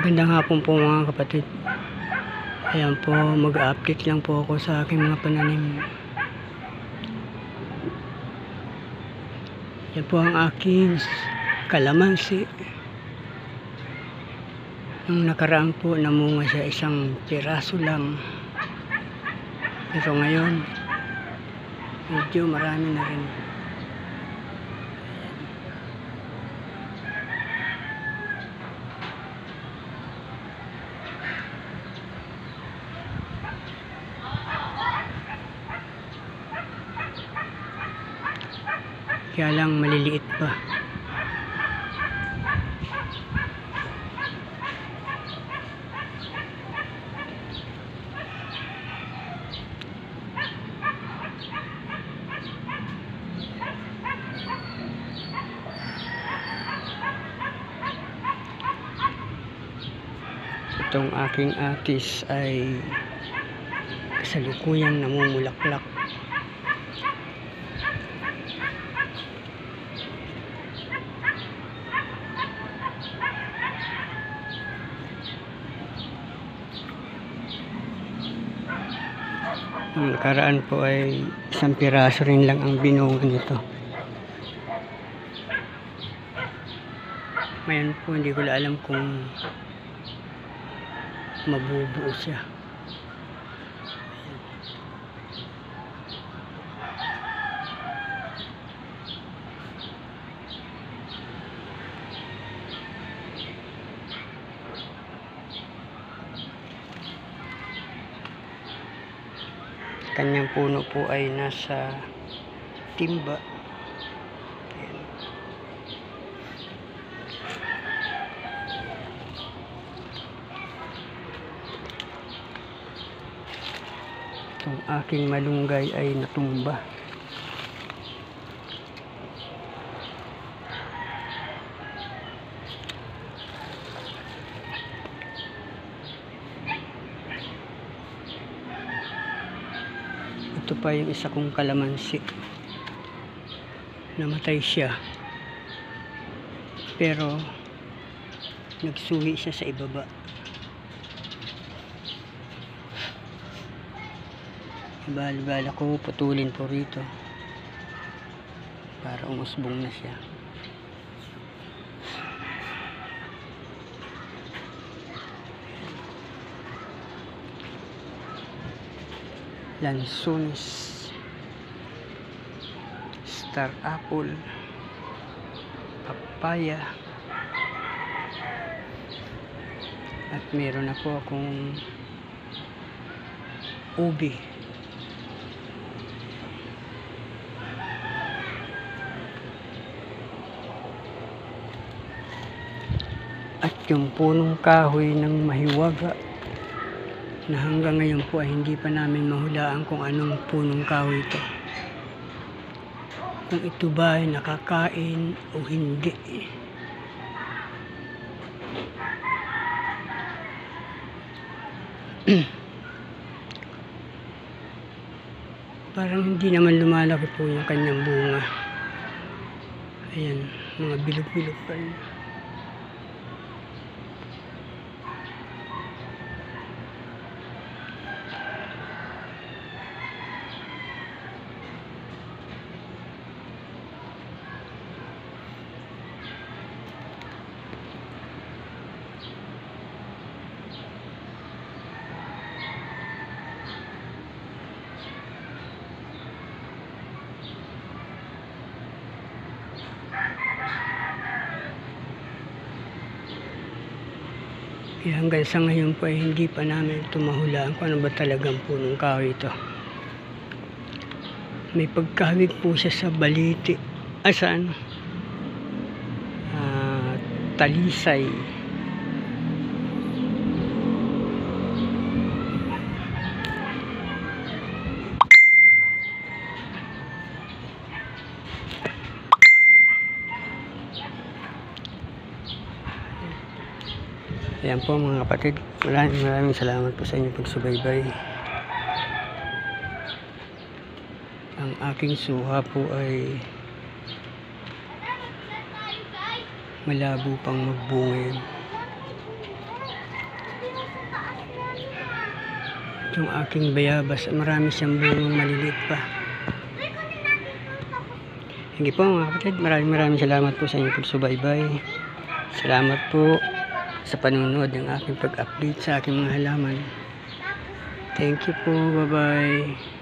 Magandang hapon po mga kapatid. Ayan po, mag-update lang po ako sa aking mga pananim. Yan po ang aking kalamansi. Nung nakaraan po, namunga siya isang piraso lang. Pero ngayon, medyo marami na rin. Kaya lang maliliit pa. Itong aking atis ay kasalukuyang namumulaklak. Ang nakaraan po ay isang piraso rin lang ang binunga nito. Ngayon po hindi ko alam kung mabubuo siya. Kanyang puno po ay nasa timba. Ayan. Itong aking malunggay ay natumba. Ito pa yung isa kong kalamansi. Namatay siya. Pero nagsuhi siya sa ibaba. Bala ko putulin po rito para umusbong na siya. Lansones, star apple, papaya, at meron na po akong ubi. At yung punong kahoy ng mahiwaga na hanggang ngayon po ay hindi pa namin mahulaan kung anong punong kahoy ito. Kung ito ba ay nakakain o hindi. Parang hindi naman lumalaki po yung kanyang bunga. Ayan, mga bilog-bilog pa rin. Kaya hanggang sa ngayon po ay hindi pa namin ito mahulaan kung ano ba talagang punong kahoy ito. May pagkahawig po siya sa baliti. Saan? Talisay. Ayan po mga kapatid, maraming salamat po sa inyong pagsubaybay. Ang aking suha po ay malabo pang magbunga. yung aking bayabas. Marami siyang bungang maliliit pa. Sige po mga kapatid, maraming salamat po sa inyong pagsubaybay. Salamat po sa panunod ng aking pag-update sa aking mga halaman. Thank you po, bye bye.